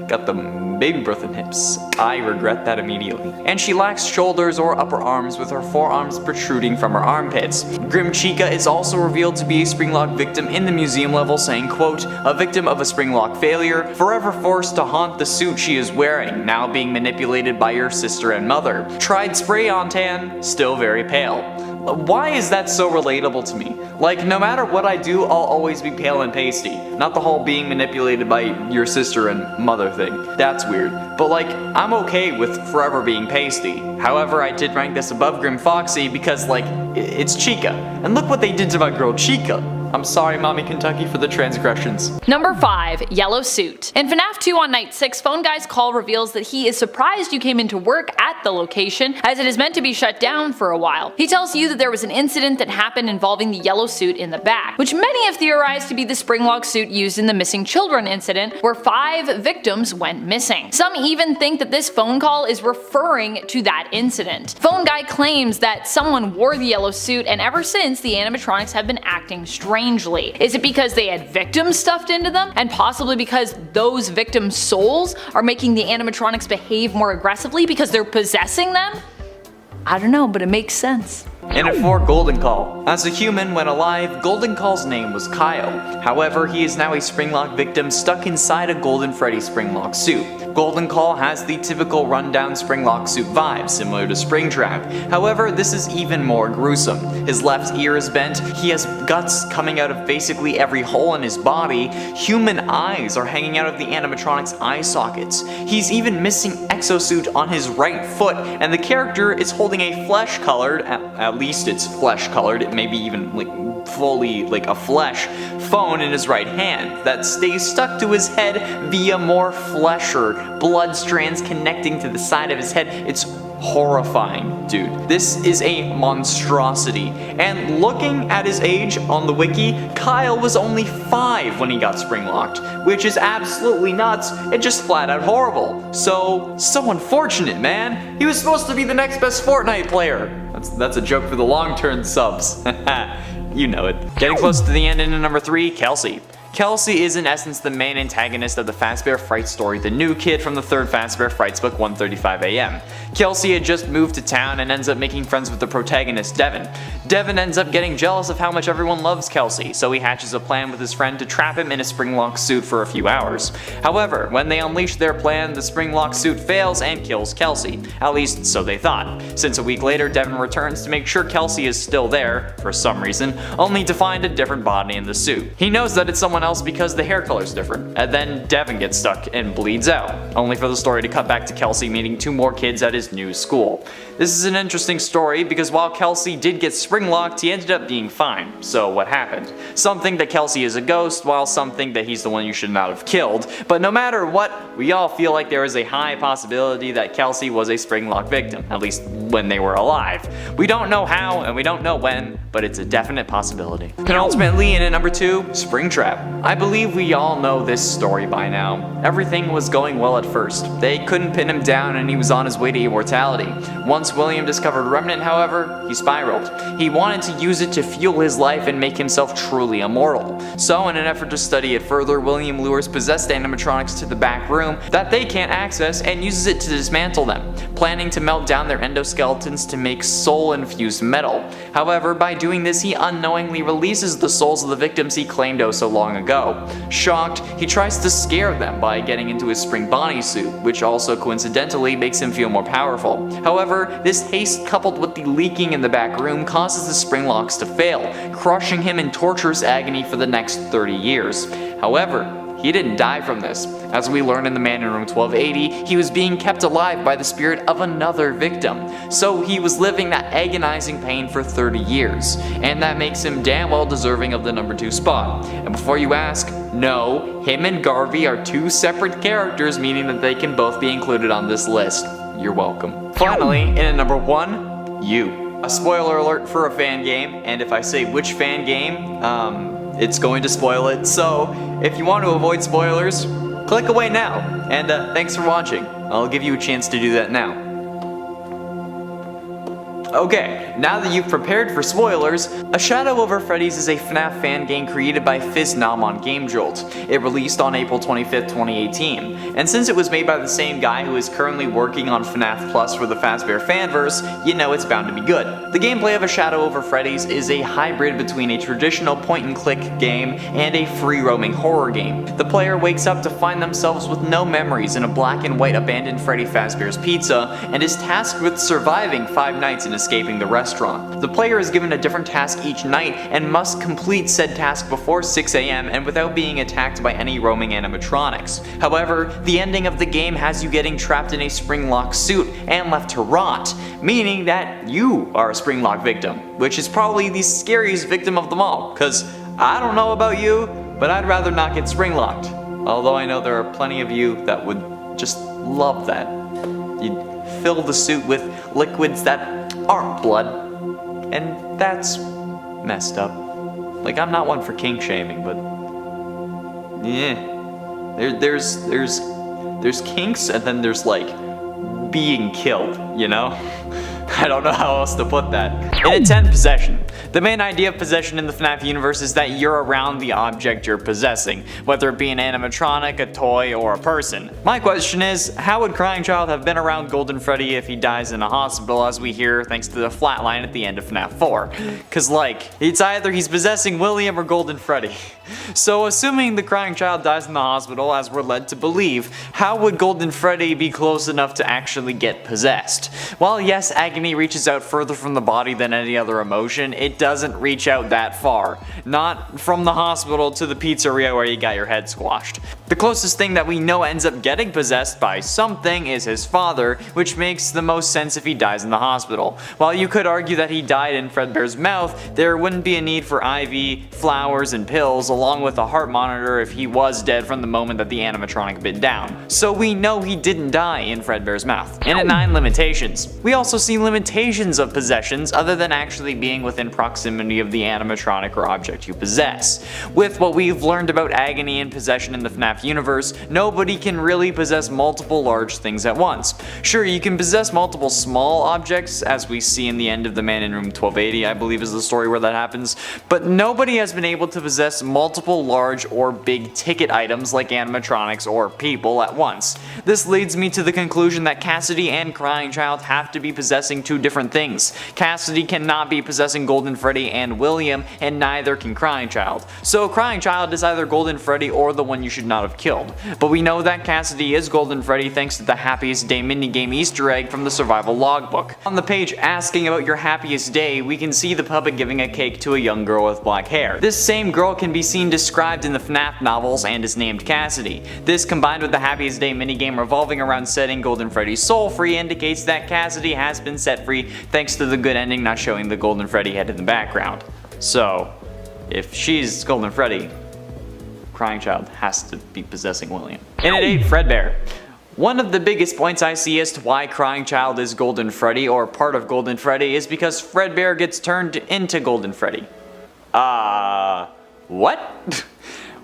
Got the baby birth in hips. I regret that immediately. And she lacks shoulders or upper arms, with her forearms protruding from her armpits. Grim Chica is also revealed to be a Springlock victim in the museum level, saying, quote, "A victim of a Springlock failure, forever forced to haunt the suit she is wearing, now being manipulated by your sister and mother. Tried spray on tan, still very pale." Why is that so relatable to me? Like, no matter what I do, I'll always be pale and pasty. Not the whole being manipulated by your sister and mother thing. That's weird. But like, I'm okay with forever being pasty. However, I did rank this above Grim Foxy because like, it's Chica. And look what they did to my girl Chica. I'm sorry, Mommy Kentucky, for the transgressions. Number 5. Yellow Suit. In FNAF 2 on night 6, Phone Guy's call reveals that he is surprised you came into work at the location, as it is meant to be shut down for a while. He tells you that there was an incident that happened involving the yellow suit in the back, which many have theorized to be the Springlock suit used in the missing children incident, where 5 victims went missing. Some even think that this phone call is referring to that incident. Phone Guy claims that someone wore the yellow suit, and ever since, the animatronics have been acting strangely. Is it because they had victims stuffed into them, and possibly because those victims' souls are making the animatronics behave more aggressively because they're possessing them? I don't know, but it makes sense. And at 4, Golden Call. As a human when alive, Golden Call's name was Kyle. However, he is now a Springlock victim stuck inside a Golden Freddy Springlock suit. Golden Call has the typical rundown Springlock suit vibe, similar to Springtrap. However, this is even more gruesome. His left ear is bent, he has guts coming out of basically every hole in his body, human eyes are hanging out of the animatronic's eye sockets. He's even missing exosuit on his right foot, and the character is holding a flesh-colored, at least it's flesh-colored, it may be even fully a flesh phone in his right hand that stays stuck to his head via more flesh or blood strands connecting to the side of his head. It's horrifying, dude. This is a monstrosity. And looking at his age on the wiki, Kyle was only 5 when he got Springlocked, which is absolutely nuts and just flat out horrible. So unfortunate, man. He was supposed to be the next best Fortnite player. That's a joke for the long-term subs. You know it. Getting close to the end into number 3, Kelsey. Kelsey is in essence the main antagonist of the Fazbear Fright story, the new kid from the 3rd Fazbear Frights book 1:35 AM. Kelsey had just moved to town and ends up making friends with the protagonist Devin. Devin ends up getting jealous of how much everyone loves Kelsey, so he hatches a plan with his friend to trap him in a Springlock suit for a few hours. However, when they unleash their plan, the Springlock suit fails and kills Kelsey. At least, so they thought. Since a week later, Devin returns to make sure Kelsey is still there, for some reason, only to find a different body in the suit. He knows that it's someone else because the hair color's different, and then Devin gets stuck and bleeds out, only for the story to cut back to Kelsey meeting 2 more kids at his new school. This is an interesting story because while Kelsey did get Springlocked, he ended up being fine. So what happened? Some think that Kelsey is a ghost, while some think that he's the one you should not have killed. But no matter what, we all feel like there is a high possibility that Kelsey was a Springlock victim, at least when they were alive. We don't know how and we don't know when, but it's a definite possibility. Penultimately, in at number 2, Springtrap. I believe we all know this story by now. Everything was going well at first. They couldn't pin him down and he was on his way to immortality. Once William discovered Remnant, however, he spiraled. He wanted to use it to fuel his life and make himself truly immortal. So in an effort to study it further, William lures possessed animatronics to the back room that they can't access and uses it to dismantle them, planning to melt down their endoskeletons to make soul-infused metal. However, by doing this, he unknowingly releases the souls of the victims he claimed oh so long ago. Shocked, he tries to scare them by getting into his Spring Bonnie suit, which also coincidentally makes him feel more powerful. However, this haste coupled with the leaking in the back room causes the Springlocks to fail, crushing him in torturous agony for the next 30 years. However, he didn't die from this. As we learn in the Man in Room 1280, he was being kept alive by the spirit of another victim. So he was living that agonizing pain for 30 years. And that makes him damn well deserving of the number 2 spot. And before you ask, no, him and Garvey are 2 separate characters, meaning that they can both be included on this list. You're welcome. Finally, in at number 1, you. A spoiler alert for a fan game, and if I say which fan game, it's going to spoil it. So if you want to avoid spoilers, click away now. And thanks for watching. I'll give you a chance to do that now. Okay, now that you've prepared for spoilers, A Shadow Over Freddy's is a FNAF fan game created by Fiznam on GameJolt. It released on April 25th, 2018, and since it was made by the same guy who is currently working on FNAF Plus for the Fazbear fanverse, you know it's bound to be good. The gameplay of A Shadow Over Freddy's is a hybrid between a traditional point-and-click game and a free-roaming horror game. The player wakes up to find themselves with no memories in a black and white abandoned Freddy Fazbear's Pizza, and is tasked with surviving 5 nights in escaping the restaurant. The player is given a different task each night and must complete said task before 6 AM and without being attacked by any roaming animatronics. However, the ending of the game has you getting trapped in a Springlock suit and left to rot, meaning that you are a Springlock victim, which is probably the scariest victim of them all, because I don't know about you, but I'd rather not get spring-locked. Although I know there are plenty of you that would just love that. You'd fill the suit with liquids that aren't blood, and that's messed up. Like, I'm not one for kink shaming, but yeah. There's kinks, and then there's like being killed, you know? I don't know how else to put that. In intent possession. The main idea of possession in the FNAF universe is that you're around the object you're possessing, whether it be an animatronic, a toy, or a person. My question is, how would Crying Child have been around Golden Freddy if he dies in a hospital, as we hear thanks to the flatline at the end of FNAF 4? Cause like, it's either he's possessing William or Golden Freddy. So assuming the Crying Child dies in the hospital, as we're led to believe, how would Golden Freddy be close enough to actually get possessed? While yes, agony reaches out further from the body than any other emotion, it doesn't reach out that far. Not from the hospital to the pizzeria where you got your head squashed. The closest thing that we know ends up getting possessed by something is his father, which makes the most sense if he dies in the hospital. While you could argue that he died in Fredbear's mouth, there wouldn't be a need for IV, flowers, and pills, along with a heart monitor if he was dead from the moment that the animatronic bit down. So we know he didn't die in Fredbear's mouth. And at 9 limitations. We also see limitations of possessions other than actually being within proximity of the animatronic or object you possess. With what we've learned about agony and possession in the FNAF universe, nobody can really possess multiple large things at once. Sure, you can possess multiple small objects, as we see in the end of The Man in Room 1280, I believe is the story where that happens, but nobody has been able to possess multiple large or big ticket items like animatronics or people at once. This leads me to the conclusion that Cassidy and Crying Child have to be possessing two different things. Cassidy cannot be possessing Golden Freddy and William, and neither can Crying Child. So Crying Child is either Golden Freddy or the one you should not have killed. But we know that Cassidy is Golden Freddy thanks to the Happiest Day minigame Easter egg from the survival logbook. On the page asking about your happiest day, we can see the puppet giving a cake to a young girl with black hair. This same girl can be seen described in the FNAF novels and is named Cassidy. This, combined with the Happiest Day minigame revolving around setting Golden Freddy soul free, indicates that Cassidy has been set free thanks to the good ending not showing the Golden Freddy head in the background. So, if she's Golden Freddy, Crying Child has to be possessing William. And at 8, Fredbear. One of the biggest points I see as to why Crying Child is Golden Freddy or part of Golden Freddy is because Fredbear gets turned into Golden Freddy. What?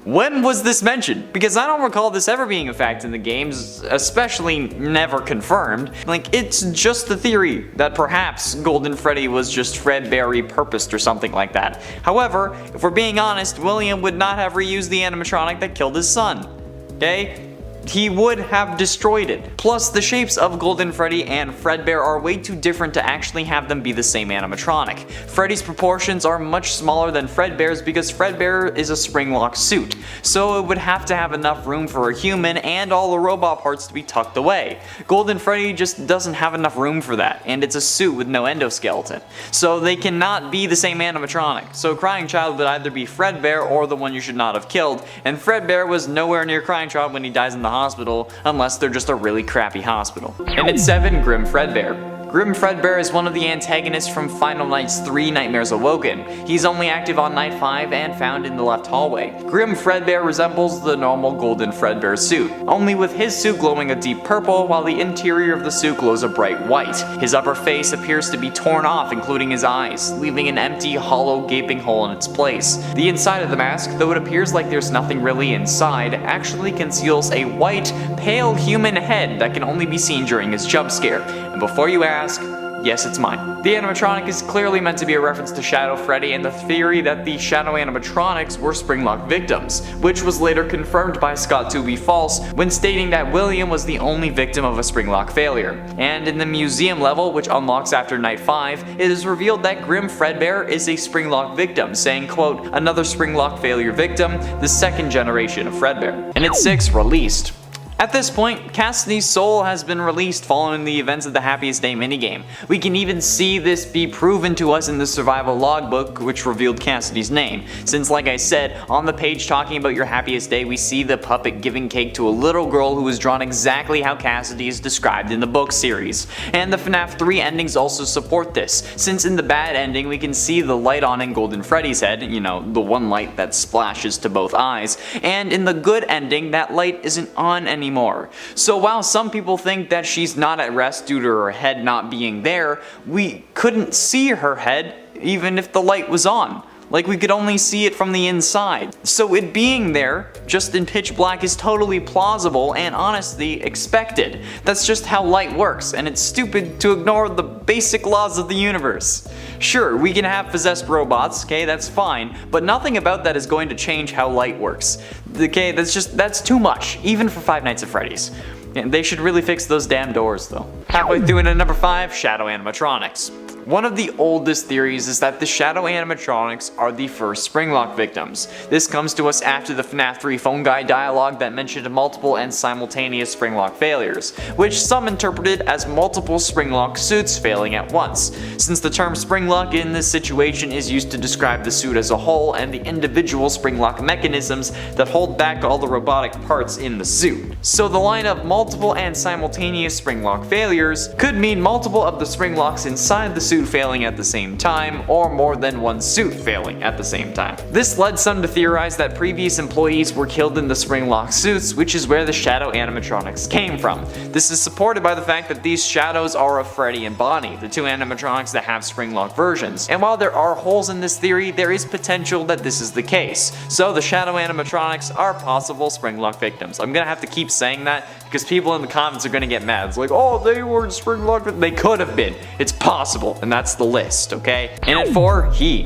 When was this mentioned? Because I don't recall this ever being a fact in the games, especially never confirmed. Like, it's just the theory that perhaps Golden Freddy was just Fredbear repurposed or something like that. However, if we're being honest, William would not have reused the animatronic that killed his son. Okay? He would have destroyed it. Plus, the shapes of Golden Freddy and Fredbear are way too different to actually have them be the same animatronic. Freddy's proportions are much smaller than Fredbear's because Fredbear is a Springlock suit, so it would have to have enough room for a human and all the robot parts to be tucked away. Golden Freddy just doesn't have enough room for that, and it's a suit with no endoskeleton, so they cannot be the same animatronic. So Crying Child would either be Fredbear or the one you should not have killed, and Fredbear was nowhere near Crying Child when he dies in the hospital, unless they're just a really crappy hospital. And at 7, Grim Fredbear. Grim Fredbear is one of the antagonists from Final Nights 3 Nightmares Awoken. He's only active on night 5 and found in the left hallway. Grim Fredbear resembles the normal Golden Fredbear suit, only with his suit glowing a deep purple while the interior of the suit glows a bright white. His upper face appears to be torn off, including his eyes, leaving an empty, hollow, gaping hole in its place. The inside of the mask, though it appears like there's nothing really inside, actually conceals a white, pale human head that can only be seen during his jump scare. And before you ask, yes, it's mine. The animatronic is clearly meant to be a reference to Shadow Freddy and the theory that the Shadow animatronics were Springlock victims, which was later confirmed by Scott to be false when stating that William was the only victim of a Springlock failure. And in the museum level, which unlocks after night 5, it is revealed that Grim Fredbear is a Springlock victim, saying, quote, another Springlock failure victim, the second generation of Fredbear. And at 6, Released. At this point, Cassidy's soul has been released following the events of the Happiest Day minigame. We can even see this be proven to us in the survival logbook, which revealed Cassidy's name, since like I said, on the page talking about your happiest day, we see the puppet giving cake to a little girl who was drawn exactly how Cassidy is described in the book series. And the FNAF 3 endings also support this, since in the bad ending we can see the light on in Golden Freddy's head, you know, the one light that splashes to both eyes, and in the good ending that light isn't on anymore. So while some people think that she's not at rest due to her head not being there, we couldn't see her head even if the light was on. Like, we could only see it from the inside. So it being there, just in pitch black, is totally plausible and honestly expected. That's just how light works, and it's stupid to ignore the basic laws of the universe. Sure, we can have possessed robots, okay, that's fine, but nothing about that is going to change how light works. Okay, that's too much, even for Five Nights at Freddy's. And they should really fix those damn doors though. Halfway through into number 5, Shadow Animatronics. One of the oldest theories is that the Shadow Animatronics are the first Springlock victims. This comes to us after the FNAF 3 phone guide dialogue that mentioned multiple and simultaneous Springlock failures, which some interpreted as multiple Springlock suits failing at once, since the term Springlock in this situation is used to describe the suit as a whole and the individual Springlock mechanisms that hold back all the robotic parts in the suit. So the line of multiple and simultaneous Springlock failures could mean multiple of the Springlocks inside the suit failing at the same time, or more than one suit failing at the same time. This led some to theorize that previous employees were killed in the Springlock suits, which is where the Shadow Animatronics came from. This is supported by the fact that these shadows are of Freddy and Bonnie, the two animatronics that have Springlock versions. And while there are holes in this theory, there is potential that this is the case. So the Shadow Animatronics are possible Springlock victims. I'm gonna have to keep saying that because people in the comments are gonna get mad. It's like, oh, they weren't Springlock, they could have been. It's possible. And that's the list, okay? And at 4, he.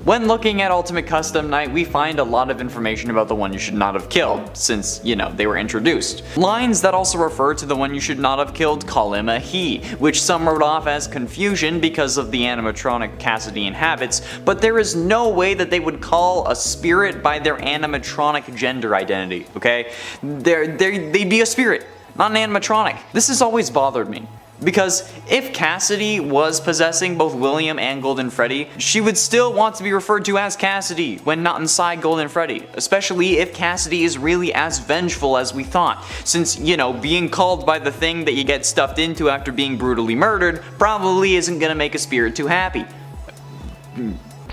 When looking at Ultimate Custom Night, we find a lot of information about the one you should not have killed, since, you know, they were introduced. Lines that also refer to the one you should not have killed call him a he, which some wrote off as confusion because of the animatronic Cassidy inhabits, but there is no way that they would call a spirit by their animatronic gender identity, okay? They'd be a spirit, not an animatronic. This has always bothered me. Because if Cassidy was possessing both William and Golden Freddy, she would still want to be referred to as Cassidy when not inside Golden Freddy, especially if Cassidy is really as vengeful as we thought, since, you know, being called by the thing that you get stuffed into after being brutally murdered probably isn't gonna make a spirit too happy.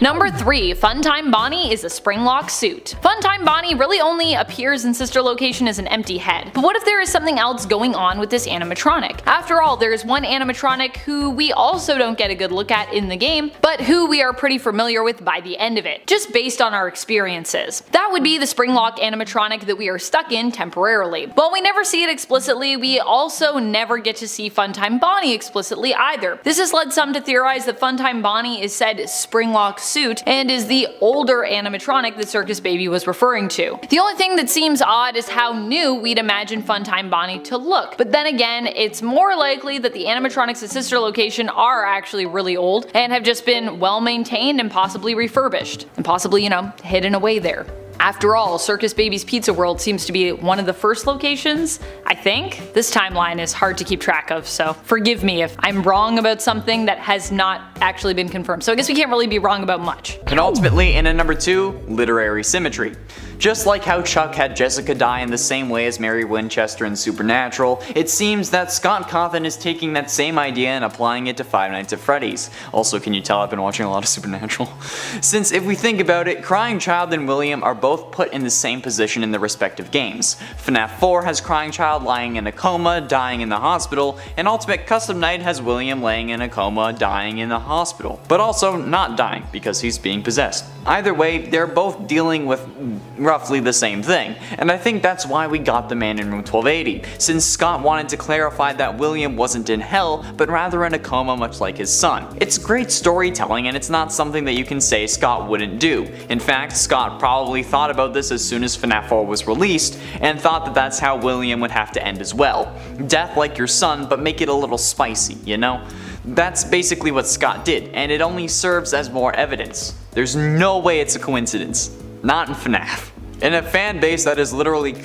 Number 3, Funtime Bonnie is a Springlock suit. Funtime Bonnie really only appears in sister location as an empty head, but what if there is something else going on with this animatronic? After all, there is one animatronic who we also don't get a good look at in the game, but who we are pretty familiar with by the end of it, just based on our experiences. That would be the Springlock animatronic that we are stuck in temporarily. While we never see it explicitly, we also never get to see Funtime Bonnie explicitly either. This has led some to theorize that Funtime Bonnie is said Springlock suit and is the older animatronic that Circus Baby was referring to. The only thing that seems odd is how new we'd imagine Funtime Bonnie to look, but then again, it's more likely that the animatronics at sister location are actually really old and have just been well maintained and possibly refurbished, and possibly, you know, hidden away there. After all, Circus Baby's Pizza World seems to be one of the first locations, I think. This timeline is hard to keep track of, so forgive me if I'm wrong about something that has not actually been confirmed. So I guess we can't really be wrong about much. And ultimately, in at number 2, literary symmetry. Just like how Chuck had Jessica die in the same way as Mary Winchester in Supernatural, it seems that Scott Cawthon is taking that same idea and applying it to Five Nights at Freddy's. Also, can you tell I've been watching a lot of Supernatural? Since if we think about it, Crying Child and William are both put in the same position in their respective games. FNAF 4 has Crying Child lying in a coma, dying in the hospital, and Ultimate Custom Night has William laying in a coma, dying in the hospital, but also not dying because he's being possessed. Either way, they're both dealing with roughly the same thing, and I think that's why we got the man in room 1280, since Scott wanted to clarify that William wasn't in hell, but rather in a coma much like his son. It's great storytelling, and it's not something that you can say Scott wouldn't do. In fact, Scott probably thought about this as soon as FNAF 4 was released, and thought that that's how William would have to end as well. Death like your son, but make it a little spicy, you know? That's basically what Scott did, and it only serves as more evidence. There's no way it's a coincidence. Not in FNAF. In a fan base that is literally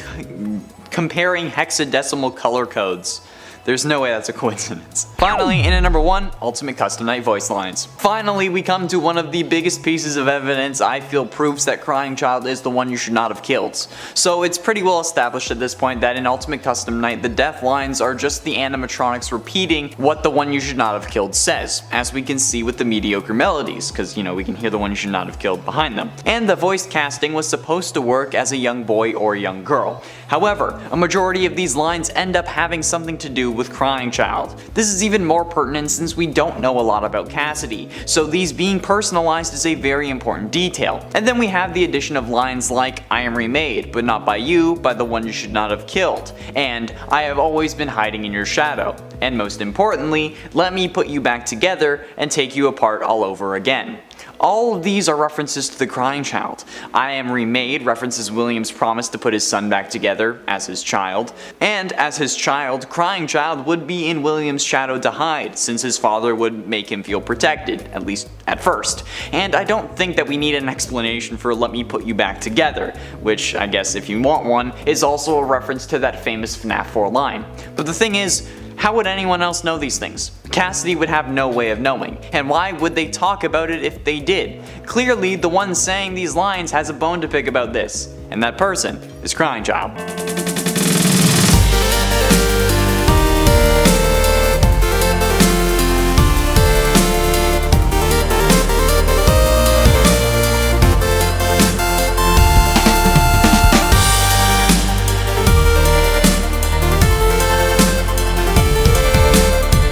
comparing hexadecimal color codes. There's no way that's a coincidence. Finally, in at number 1, Ultimate Custom Night voice lines. Finally, we come to one of the biggest pieces of evidence I feel proves that Crying Child is the one you should not have killed. So it's pretty well established at this point that in Ultimate Custom Night, the death lines are just the animatronics repeating what the one you should not have killed says, as we can see with the mediocre melodies, because we can hear the one you should not have killed behind them. And the voice casting was supposed to work as a young boy or a young girl. However, a majority of these lines end up having something to do with Crying Child. This is even more pertinent since we don't know a lot about Cassidy, so these being personalized is a very important detail. And then we have the addition of lines like, I am remade, but not by you, by the one you should not have killed, and I have always been hiding in your shadow, and most importantly, let me put you back together and take you apart all over again. All of these are references to the Crying Child. I Am Remade references William's promise to put his son back together as his child, and as his child, Crying Child would be in William's shadow to hide, since his father would make him feel protected, at least at first. And I don't think that we need an explanation for let me put you back together, which I guess if you want one, is also a reference to that famous FNAF 4 line. But the thing is, how would anyone else know these things? Cassidy would have no way of knowing, and why would they talk about it if they did? Clearly, the one saying these lines has a bone to pick about this, and that person is Crying Child.